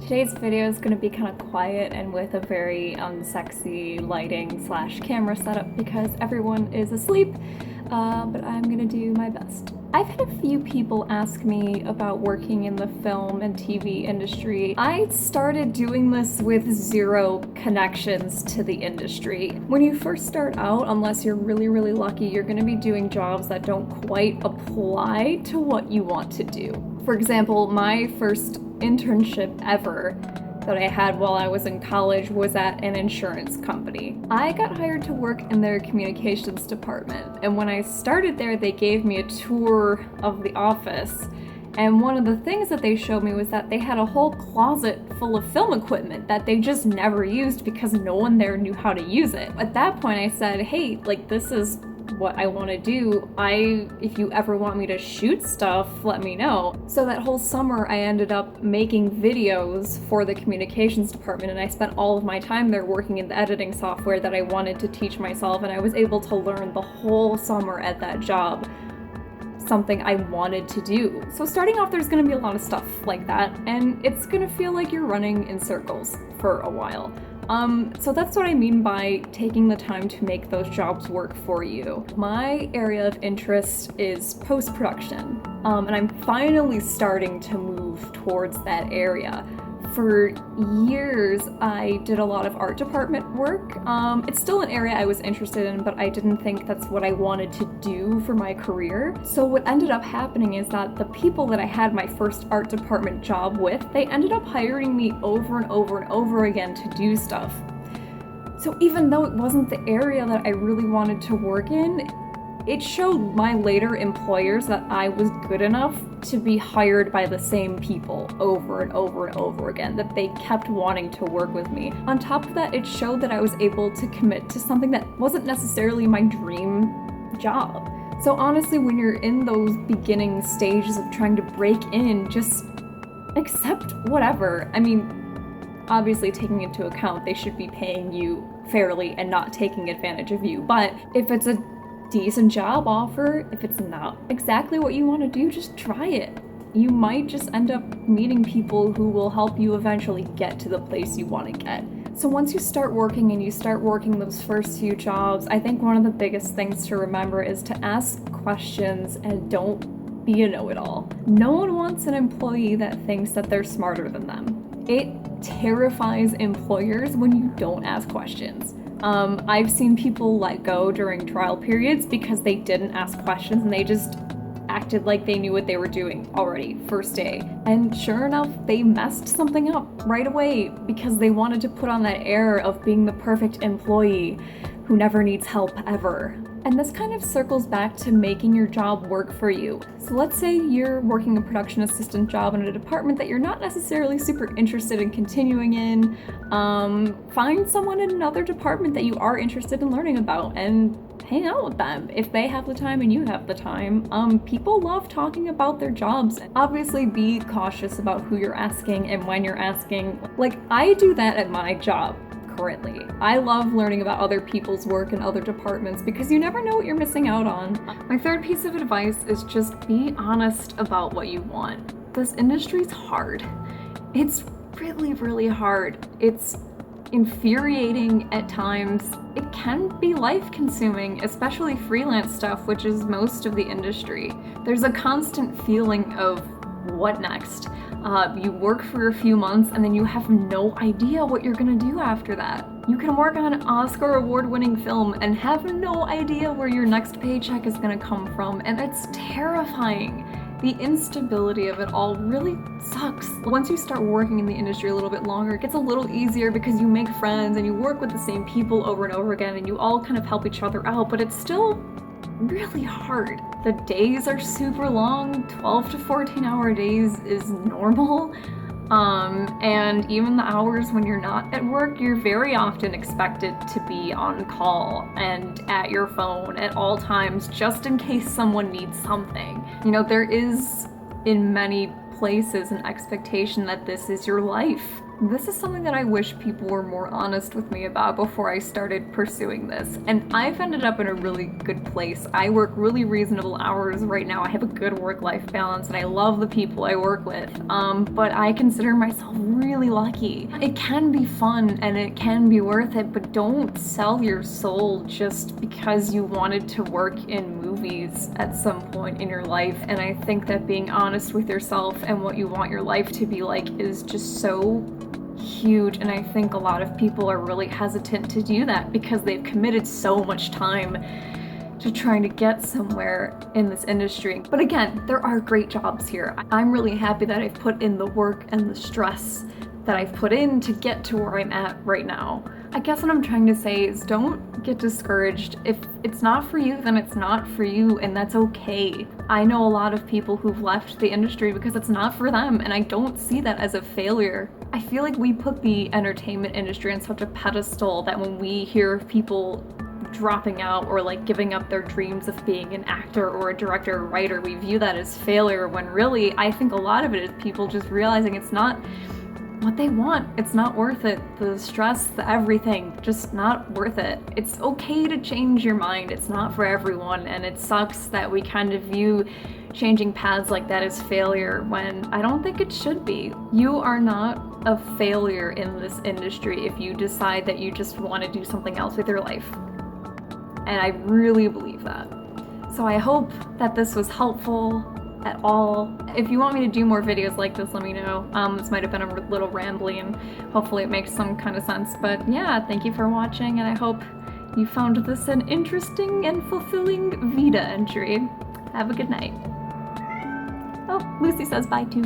Today's video is going to be kind of quiet and with a very unsexy lighting slash camera setup because everyone is asleep, but I'm going to do my best. I've had a few people ask me about working in the film and TV industry. I started doing this with zero connections to the industry. When you first start out, unless you're really lucky, you're going to be doing jobs that don't quite apply to what you want to do. For example, my first internship ever that I had while I was in college was at an insurance company. I got hired to work in their communications department, and when I started there, they gave me a tour of the office. And one of the things that they showed me was that they had a whole closet full of film equipment that they just never used because no one there knew how to use it. At that point, I said, hey, this is what I want to do. If you ever want me to shoot stuff, let me know. So that whole summer I ended up making videos for the communications department, and I spent all of my time there working in the editing software that I wanted to teach myself, and I was able to learn the whole summer at that job something I wanted to do. So starting off, there's going to be a lot of stuff like that, and it's going to feel like you're running in circles for a while. So that's what I mean by taking the time to make those jobs work for you. My area of interest is post-production, and I'm finally starting to move towards that area. For years, I did a lot of art department work. It's still an area I was interested in, but I didn't think that's what I wanted to do for my career. So what ended up happening is that the people that I had my first art department job with, they ended up hiring me over and over and over again to do stuff. So even though it wasn't the area that I really wanted to work in, it showed my later employers that I was good enough to be hired by the same people over and over and over again, that they kept wanting to work with me. On top of that, it showed that I was able to commit to something that wasn't necessarily my dream job. So honestly, when you're in those beginning stages of trying to break in, just accept whatever. I mean, obviously taking into account they should be paying you fairly and not taking advantage of you, but if it's a decent job offer, if it's not exactly what you want to do, just try it. You might just end up meeting people who will help you eventually get to the place you want to get. So once you start working and you start working those first few jobs, I think one of the biggest things to remember is to ask questions and don't be a know-it-all. No one wants an employee that thinks that they're smarter than them. It terrifies employers when you don't ask questions. I've seen people let go during trial periods because they didn't ask questions and they just acted like they knew what they were doing already first day. And sure enough, they messed something up right away because they wanted to put on that air of being the perfect employee who never needs help ever. And this kind of circles back to making your job work for you. So let's say you're working a production assistant job in a department that you're not necessarily super interested in continuing in. Find someone in another department that you are interested in learning about and hang out with them if they have the time and you have the time. People love talking about their jobs. Obviously be cautious about who you're asking and when you're asking. Like, I do that at my job currently. I love learning about other people's work in other departments because you never know what you're missing out on. My third piece of advice is just be honest about what you want. This industry's hard. It's really hard. It's infuriating at times. It can be life-consuming, especially freelance stuff, which is most of the industry. There's a constant feeling of what next? You work for a few months and then you have no idea what you're gonna do after that. You can work on an Oscar award-winning film and have no idea where your next paycheck is gonna come from, and it's terrifying. The instability of it all really sucks. Once you start working in the industry a little bit longer, it gets a little easier because you make friends and you work with the same people over and over again and you all kind of help each other out, but it's still really hard. The days are super long. 12 to 14-hour days is normal. And even the hours when you're not at work, you're very often expected to be on call and at your phone at all times just in case someone needs something. You know, there is in many places an expectation that this is your life. This is something that I wish people were more honest with me about before I started pursuing this. And I've ended up in a really good place. I work really reasonable hours right now. I have a good work-life balance and I love the people I work with. But I consider myself really lucky. It can be fun and it can be worth it, but don't sell your soul just because you wanted to work in movies at some point in your life. And I think that being honest with yourself and what you want your life to be like is just so huge, and I think a lot of people are really hesitant to do that because they've committed so much time to trying to get somewhere in this industry. But again, there are great jobs here. I'm really happy that I've put in the work and the stress that I've put in to get to where I'm at right now. I guess what I'm trying to say is don't get discouraged. If it's not for you, then it's not for you, and that's okay. I know a lot of people who've left the industry because it's not for them, and I don't see that as a failure. I feel like we put the entertainment industry on such a pedestal that when we hear of people dropping out or like giving up their dreams of being an actor or a director or writer, we view that as failure, when really I think a lot of it is people just realizing it's not what they want. It's not worth it. The stress, the everything, just not worth it. It's okay to change your mind. It's not for everyone, and it sucks that we kind of view changing paths like that as failure when I don't think it should be. You are not a failure in this industry if you decide that you just want to do something else with your life. And I really believe that. So I hope that this was helpful at all. If you want me to do more videos like this, let me know. This might have been a little rambly and hopefully it makes some kind of sense. But yeah, thank you for watching, and I hope you found this an interesting and fulfilling VEDA entry. Have a good night. Oh, Lucy says bye too.